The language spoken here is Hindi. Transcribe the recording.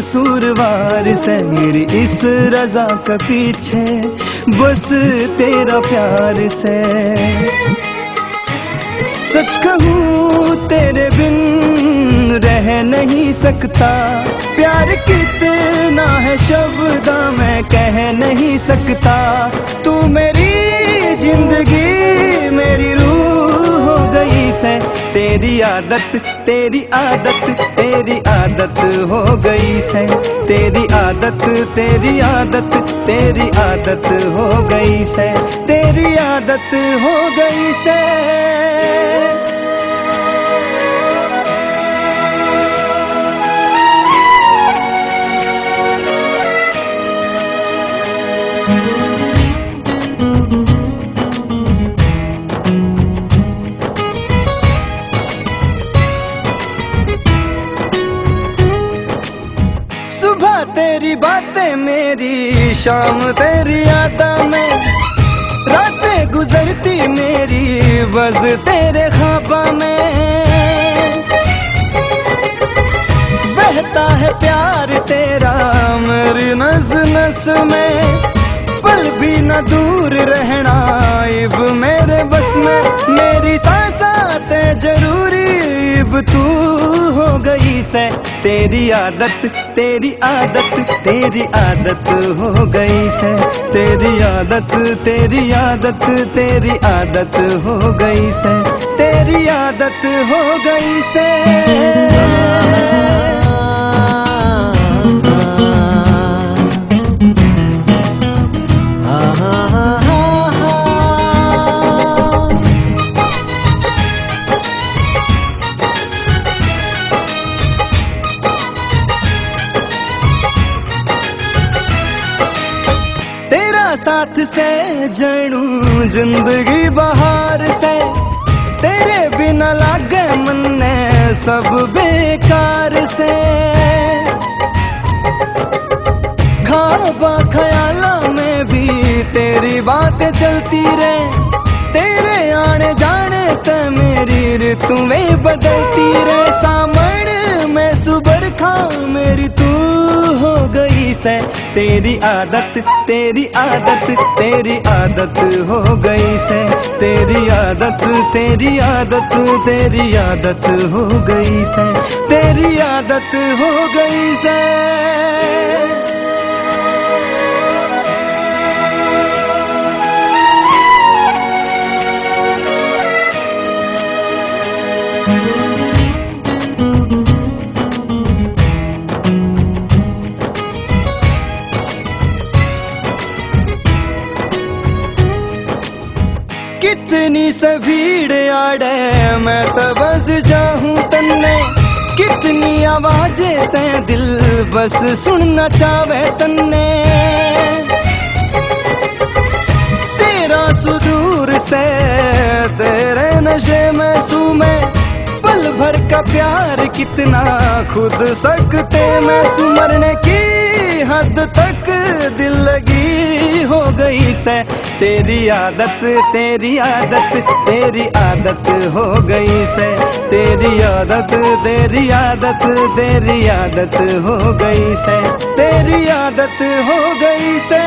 कसूरवार से, मेरी इस रजा के पीछे बस तेरा प्यार से। सच कहूँ तेरे बिन रह नहीं सकता, प्यार कितना है शब्दा मैं कह नहीं सकता। तू मेरी जिंदगी मेरी रूह हो गई से, तेरी आदत तेरी आदत तेरी आदत हो गई से, तेरी आदत तेरी आदत तेरी आदत हो गई से, तेरी आदत हो गई से। सुबह तेरी बातें मेरी, शाम तेरी यादें में, रातें गुजरती मेरी बस तेरे ख्वाबों में। बहता है प्यार तेरा मेरी नस नस में, पल भी न दूर रहना इब मेरे बस में। मेरी सांसें जरूरी इब तू हो गई से, तेरी आदत तेरी आदत तेरी आदत हो गई से, तेरी आदत तेरी आदत तेरी आदत हो गई से, तेरी आदत हो गई से। साथ से जड़ू जिंदगी बहार से, तेरे बिना लागे मन ने सब बेकार से। ख्वाबा ख्याला में भी तेरी बातें चलती रहे, तेरे आने जाने ते मेरी ऋतुएं बदलती रहे। सामने में सुबर खा मेरी तू हो गई से, तेरी आदत तेरी आदत तेरी आदत हो गई से, तेरी आदत तेरी आदत तेरी आदत हो गई से, तेरी आदत हो गई से। कितनी से भीड़ आड़े मैं तो बस जाऊं तन्ने, कितनी आवाजें से दिल बस सुनना चाहे तन्ने। तेरा सुरूर से तेरे नशे में सूमे, पल भर का प्यार कितना खुद सकते मैं। सुमरने की हद तक दिल लगी हो गई से, तेरी आदत तेरी आदत तेरी आदत हो गई से, तेरी आदत तेरी आदत तेरी आदत हो गई से, तेरी आदत हो गई से।